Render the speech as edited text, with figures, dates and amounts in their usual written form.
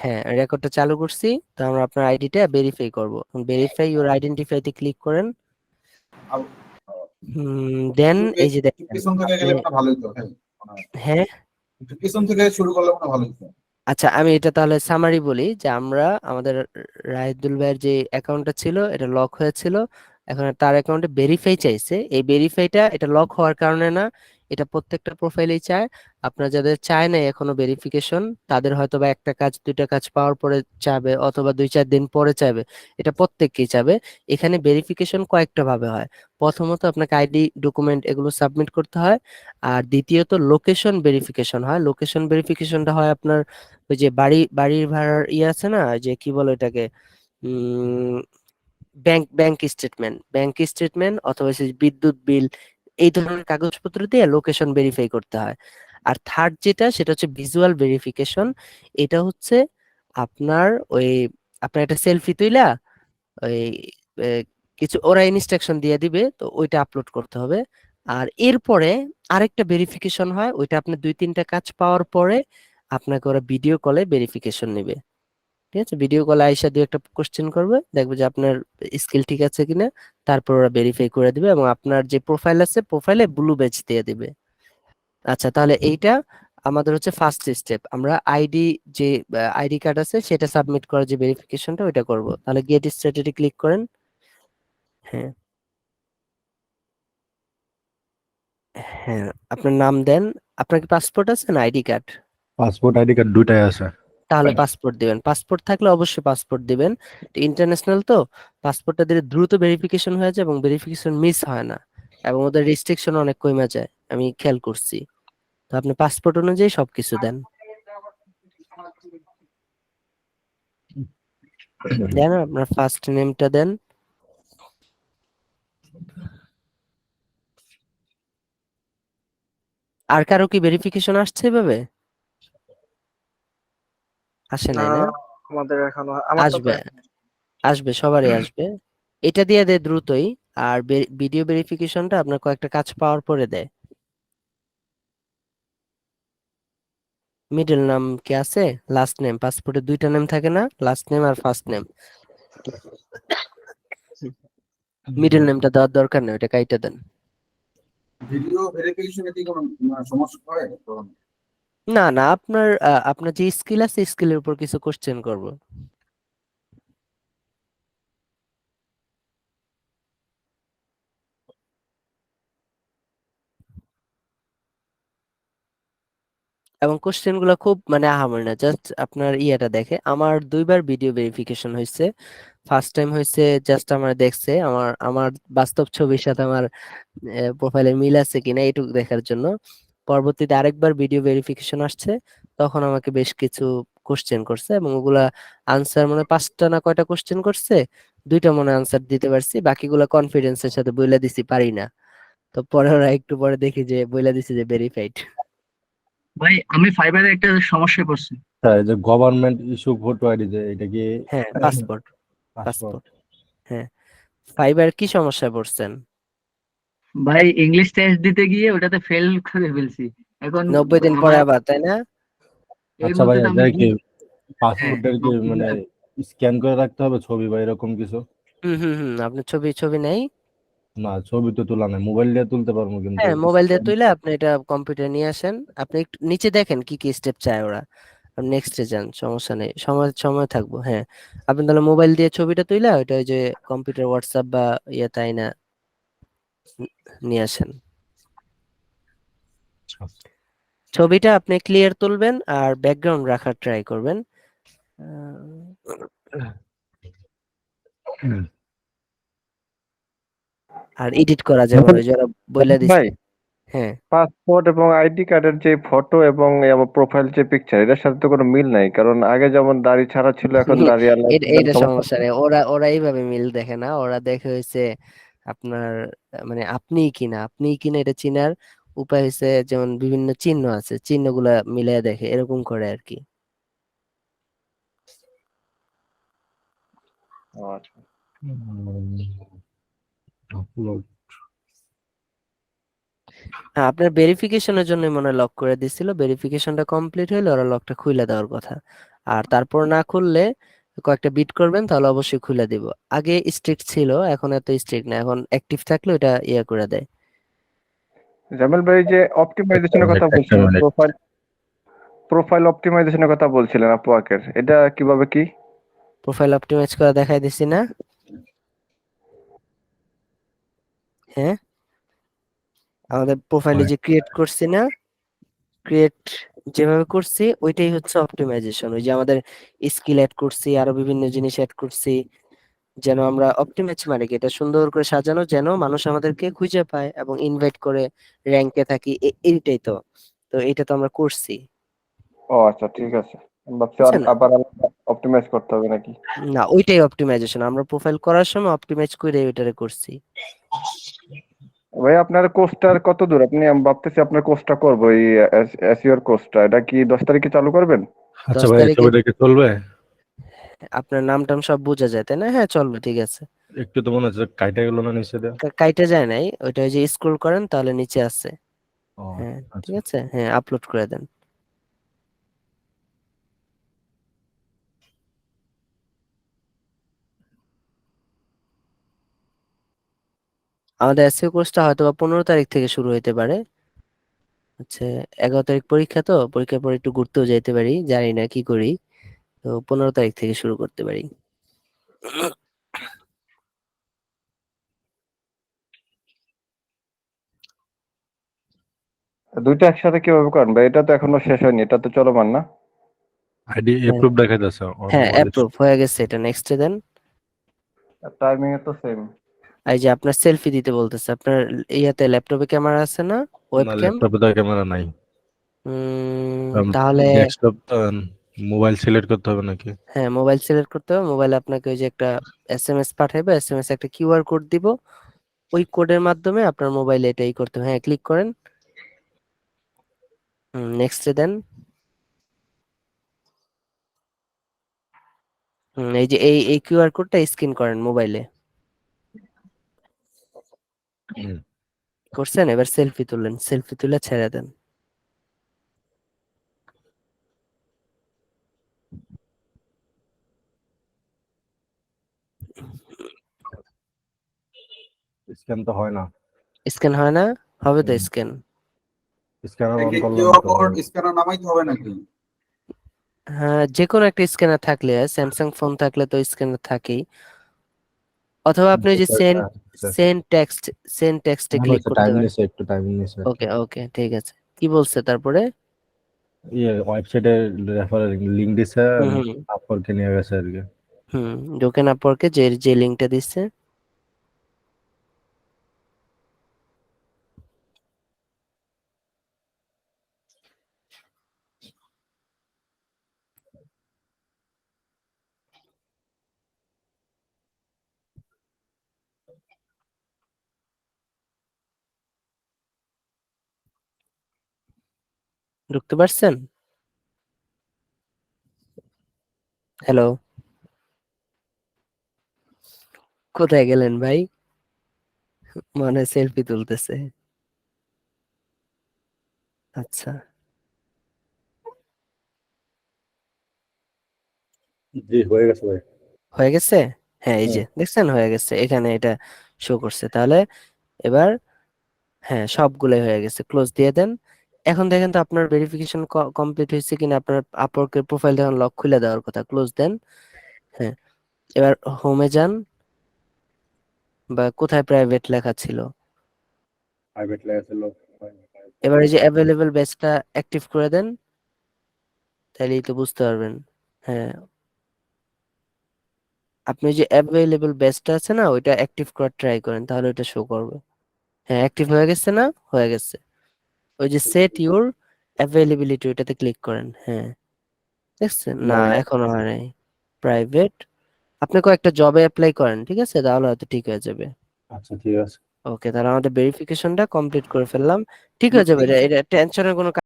হ্যাঁ, রেকর্ডটা চালু করছি। তো আমরা আপনার আইডিটা ভেরিফাই করব। ভেরিফাই ইউর আইডেন্টিফাইতে ক্লিক করেন। দেন একটু এই যে একটু দেখেন পিছন থেকে আপনি। গেলে মানে ভালোই তো, হ্যাঁ মানে হ্যাঁ, একটু পিছন থেকে শুরু করলে মানে ভালোই তো। আচ্ছা আমি এটা তাহলে সামারি বলি যে আমরা আমাদের রাহিদুল ভাইয়ের যে অ্যাকাউন্টটা ছিল এটা লক হয়েছিল। এখন তার অ্যাকাউন্টে ভেরিফাই চাইছে। এই ভেরিফাইটা এটা লক হওয়ার কারণে না, এটা প্রত্যেকটা প্রোফাইলেই চায়। আপনার যাদের চায় না এখনো ভেরিফিকেশন, তাদের হয়তো বা একটা কাজ দুইটা কাজ পাওয়ার পরে চাবে, অথবা 2-4 দিন পরে চাবে। এটা প্রত্যেককেই চাবে। এখানে ভেরিফিকেশন কয়েকটা ভাবে হয়। প্রথমত আপনাকে আইডি ডকুমেন্ট এগুলো সাবমিট করতে হয়। আর দ্বিতীয়ত লোকেশন ভেরিফিকেশন হয়। লোকেশন ভেরিফিকেশনটা হয় আপনার ওই যে বাড়ির ভাড়ার ইয়ে আছে না, যে কি বলে এটাকে, উম ব্যাংক স্টেটমেন্ট অথবা সেই বিদ্যুৎ বিল, এই ধরনের কাগজপত্র দিয়ে লোকেশন ভেরিফাই করতে হয়। আর থার্ড যেটা, সেটা হচ্ছে ভিজুয়াল ভেরিফিকেশন। এটা হচ্ছে আপনার ওই আপনার একটা সেলফি তুইলা ওই এ, কিছু ওরা ইনস্ট্রাকশন দিয়ে দিবে, তো ওইটা আপলোড করতে হবে। আর এরপরে আরেকটা ভেরিফিকেশন হয়, ওইটা আপনি 2-3টা কাজ পাওয়ার পরে আপনাকে ওরা ভিডিও কলে ভেরিফিকেশন নেবে। ঠিক আছে, ভিডিও কলে আইসা 2-একটা কোশ্চেন করবে, দেখবে যে আপনার স্কিল ঠিক আছে কিনা। তারপর ওরা ভেরিফাই করে দিবে এবং আপনার যে প্রোফাইল আছে প্রোফাইলে ব্লু ব্যাজ দিয়ে দিবে। আচ্ছা, তাহলে এইটা আমাদের হচ্ছে ফার্স্ট স্টেপ। আমরা যে আইডি কার্ড আছে সেটা সাবমিট করার যে ভেরিফিকেশনটা ওইটা করব। তাহলে গেট স্টার্টেড ক্লিক করেন। হ্যাঁ, হ্যাঁ, আপনার নাম দেন। আপনার কি পাসপোর্ট আছে না ID card? Passport ID card দুইটাই আছে। তাহলে পাসপোর্ট দিবেন। পাসপোর্ট থাকলে অবশ্যই পাসপোর্ট দিবেন। ইন্টারন্যাশনাল তো, পাসপোর্টটা দিলে দ্রুত ভেরিফিকেশন হয়ে যায় এবং ভেরিফিকেশন মিস হয় না, এবং ওদের রেস্ট্রিকশন অনেক কমে যায়, আমি খেয়াল করছি। তো আপনি পাসপোর্ট অনুযায়ী সবকিছু দেন। দেন আপনার ফার্স্ট নেমটা দেন। আর কারো কি ভেরিফিকেশন আসছে এভাবে? আসে না, নাই না? আমাদের এখনো, আমারটা তো আসবে, এখন। আসবে, সবারই আসবে। এটা দিয়ে দেয় দ্রুতই। আর ভিডিও ভেরিফিকেশনটা আপনার কয়েকটা কাজ পাওয়ার পরে দেয়। মিডল নাম কি আছে? লাস্ট নেম, পাসপোর্টে 2টা নেম থাকে না, লাস্ট নেম আর ফার্স্ট নেম। মিডল নেমটা দেওয়ার দরকার নেই, ওটা কাইটা দেন। ভিডিও ভেরিফিকেশনে কি কোনো সমস্যা হয় তো? না না, আপনার যে স্কিল আছে স্কিলের উপর কিছু কোশ্চেন করব। এবং কোশ্চেন গুলো খুব মানে আহামরি না, জাস্ট আপনার ইয়েটা দেখে। আমার 2বার ভিডিও ভেরিফিকেশন হয়েছে। ফার্স্ট টাইম হয়েছে জাস্ট আমার দেখছে আমার আমার বাস্তব ছবির সাথে আমার প্রোফাইলে মিল আছে কিনা এটুকু দেখার জন্য। পরবর্তীতে আরেকবার ভিডিও ভেরিফিকেশন আসছে, তখন আমাকে বেশ কিছু কোশ্চেন করছে এবং ওগুলা আনসার মনে হয় 5টা না কয়টা কোশ্চেন করছে, 2টা মনে আনসার দিতে পারছি, বাকিগুলো কনফিডেন্সের সাথে বইলা দিছি পারি না। তো পরে ওরা একটু পরে দেখি যে বইলা দিছে যে ভেরিফাইড। ভাই আমি ফাইবারে একটা সমস্যায় পড়ছি। এই যে গভর্নমেন্ট ইস্যু ভোট আইডি, যে এটা কি হ্যাঁ, পাসপোর্ট। পাসপোর্ট? পাসপোর্ট, হ্যাঁ। ফাইবার কি সমস্যায় পড়ছেন? ভাই ইংলিশ টেস্ট দিতে গিয়ে ওটাতে ফেল করে ফেলছি এখন। 90 দিন পরে আমার আবার, তাই না? এই আচ্ছা মুহূর্তে ভাইয়া, তো আমি এটা কি হ্যাঁ, পাসপোর্টের কি মানে স্ক্যান করে রাখতে হবে ছবি বা এরকম কিছু? হুম, হুম, হুম, আপনার ছবি ছবি নেই। না, ছবি তো তোলা নাই, মোবাইল দিয়ে তুলতে পারবো কিন্তু হ্যাঁ, মোবাইল দিয়ে scan- তুইলে আপনি এটা কম্পিউটার নিয়ে আসেন। আপনি একটু নিচে দেখেন কি কি স্টেপ চায় ওরা। নেক্সটে যান, সমস্যা নেই, সময় সময় থাকবো। হ্যাঁ, আপনি তাহলে মোবাইল দিয়ে ছবিটা তুইলা ওইটা ওই যে কম্পিউটার হোয়াটসঅ্যাপ বা ইয়ে তাই না নিয়ে আসেন। ছবিটা আপনি ক্লিয়ার তুলবেন আর ব্যাকগ্রাউন্ড রাখার ট্রাই করবেন। আর এডিট করা যাবে না, ওই যারা বইলা ভাই, দিছে। হ্যাঁ, পাসপোর্ট এবং আইডি কার্ডের যে ফটো এবং প্রোফাইল যে পিকচার, এটার সাথে তো কোনো মিল নাই, কারণ আগে যেমন দাড়ি ছাড়া ছিল এখন দাড়ি আর এটা সমস্যা সমস্যা নেই। ওরা ওরা এইভাবে মিল দেখে না, ওরা দেখে হয়েছে আপনার মানে আপনি কিনা এটা চিনার উপায় হয়েছে, যেমন বিভিন্ন চিহ্ন আছে, চিহ্নগুলা মিলিয়ে দেখে, এরকম করে আর কি। আচ্ছা। upload। হ্যাঁ, আপনার ভেরিফিকেশনের জন্য মনে হয় লক করে দিছিল, ভেরিফিকেশনটা কমপ্লিট হইলে ওরা লকটা খুলে দেওয়ার কথা। আর তারপর না খুললে কয়েকটা বিট করবেন, তাহলে অবশ্যই খুলে দিব। আগে স্ট্রিক্ট ছিল, এখন এত স্ট্রিক্ট না, এখন অ্যাক্টিভ থাকলে ওটা ইয়ে করে দেয়। জামিল ভাই, যে একটা অপটিমাইজেশনের মিনিট কথা একটা বলছিলেন, মিনিট প্রোফাইল অপটিমাইজেশনের কথা বলছিলেন আপওয়ার্কের, এটা কিভাবে কি? প্রোফাইল অপটিমাইজ করে দেখাই দিছি না? হ্যাঁ, আমাদের প্রোফাইলে যে ক্রিয়েট করছি না, ক্রিয়েট যেভাবে করছি ওইটাই হচ্ছে অপটিমাইজেশন। ওই যে আমাদের স্কিল অ্যাড করছি, আরো বিভিন্ন জিনিস অ্যাড করছি, যেন আমরা অপটিমাইজ মানে কি, এটা সুন্দর করে সাজানো যেন মানুষ আমাদেরকে খুঁজে পায় এবং ইনভাইট করে, র্যাঙ্কে থাকি, এইটাই তো। তো এটা তো আমরা করছি, ও আচ্ছা, ঠিক আছে। আমি ভাবছি বুঝছেন? আবার অপটিমাইজ করতে হবে নাকি। না, ওইটাই অপটিমাইজেশন, আমরা প্রোফাইল করার সময় অপটিমাইজ করে ওইটারে করছি। ভাই, আপনার কোর্সটার কত দূর? আমি ভাবতেছি আপনার কোর্সটা করবো, এই এসইওর কোর্সটা, এটা কি 10 তারিখে চালু করবেন? আচ্ছা দশ ভাই, তারিখে ছবিটা কি চলবে? আপনার নাম টাম সব বোঝা যায় তাই না? হ্যাঁ, চলবে, ঠিক আছে। একটু তো মনে হচ্ছে কাইটা গেল না নিচে দেয়া। কাইটে যায় নাই, ওইটা ওই যে স্ক্রল করেন তাহলে নিচে আছে। ও হ্যাঁ, ঠিক আচ্ছা। আছে, হ্যাঁ, আপলোড করে দেন। আমাদের এসইও কোর্সটা হয়তো বা 15 তারিখ থেকে শুরু হইতে পারে। হচ্ছে 11 তারিখ পরীক্ষা, তো পরীক্ষার পর একটু ঘুরতেও যাইতে পারি, জানি না কি করি। তো 15 তারিখ থেকে শুরু করতে পারি। দুইটা একসাথে কিভাবে করেন ভাই? এটা তো এখনো শেষ হয়নি, এটা তো চলমান না? আইডি হ্যাঁ, অ্যাপ্রুভ দেখা যাচ্ছে হ্যাঁ, অল অ্যাপ্রুভ হয়ে গেছে, এটা নেক্সটে দেন। টাইমিং এ তো সেম। এই যে আপনার সেলফি দিতে বলতেছে, আপনার ইয়াতে ল্যাপটপে ক্যামেরা আছে না, না, ওয়েবক্যাম? ল্যাপটপে তো ক্যামেরা নাই। তাহলে ডেস্কটপ মোবাইল সিলেক্ট করতে হবে নাকি? হ্যাঁ, মোবাইল সিলেক্ট করতে হবে। মোবাইলে আপনাকে ওই যে একটা এসএমএস পাঠাবে, এসএমএস একটা কিউআর কোড দিব, ওই কোডের মাধ্যমে আপনার মোবাইলে এটাই করতে হবে। হ্যাঁ, ক্লিক করেন, নেক্সটে দেন। এই যে এই কিউআর কোডটা স্ক্যান করেন মোবাইলে। হুম। করছেন? এবার সেলফি তুললেন, সেলফি তুলে ছেড়ে দেন। স্ক্যান তো হয় না। স্ক্যান হয় না? হবে তো স্ক্যান। স্ক্যানার অন কি করলাম কিউআর তো। কোড স্ক্যানার নামাইতে হবে নাকি? হ্যাঁ, যে কোনো একটা স্ক্যানার থাকলে, স্যামসাং ফোন থাকলে তো স্ক্যানার থাকেই, অথবা আপনি ওই যে সেন্ড টেক্সটে মনে ক্লিক হচ্ছে করতে টাইম পারেন। নিছে, একটু টাইম নিছে আর কি। ওকে, ওকে, ঠিক আছে। কি বলছে তারপরে? ওয়েবসাইটে রেফারেল লিংক দিছে, হুম, হুম, আপওয়ার্কে নিয়ে গেছে আর কি। হুম। ঢোকেন আপওয়ার্কে, যে যে লিঙ্কটা দিচ্ছে। ঢুকতে পারছেন? হ্যালো, কোথায় গেলেন ভাই? মানে সেলফি তুলতেছে। আচ্ছা, জি, হয়ে গেছে ভাই। হয়ে গেছে। হ্যাঁ, এই যে হুম। দেখছেন হয়ে গেছে, এখানে এটা শো করছে। তাহলে এবার হ্যাঁ, সবগুলোই হয়ে গেছে, ক্লোজ দিয়ে দেন। এখন দেখেন তো আপনার ভেরিফিকেশন কমপ্লিট হয়েছে কিনা। আপনার আপওয়ার্কের প্রোফাইল দেখুন, লক খুলে দেওয়ার কথা, ক্লোজ দেন। হ্যাঁ, এবার হোমে যান, বা কোথায় প্রাইভেট লেখা ছিল, প্রাইভেট লেখা ছিল। এবার এই যে অ্যাভেলেবল ব্যাচটা অ্যাক্টিভ করে দেন, তাহলেই তো বুঝতে পারবেন। হ্যাঁ, আপনি যে অ্যাভেলেবল ব্যাচটা আছে না, ওইটা অ্যাক্টিভ করার ট্রাই করেন, তাহলে ওইটা শো করবে। হ্যাঁ, অ্যাক্টিভ হয়ে গেছে না? হয়ে গেছে। ওই যে সেট ইউর অ্যাভেলেবিলিটি, ওইটাতে ক্লিক করেন। হ্যাঁ, দেখছেন না? না। এখনো হয় নাই। প্রাইভেট, আপনি কয়েকটা জবে অ্যাপ্লাই করেন, ঠিক আছে, তাহলে হয়তো ঠিক হয়ে যাবে। আচ্ছা, ঠিক আছে। ওকে, তাহলে আমাদের ভেরিফিকেশনটা কমপ্লিট করে ফেললাম, ঠিক হয়ে যাবে। এটা টেনশনের কোনো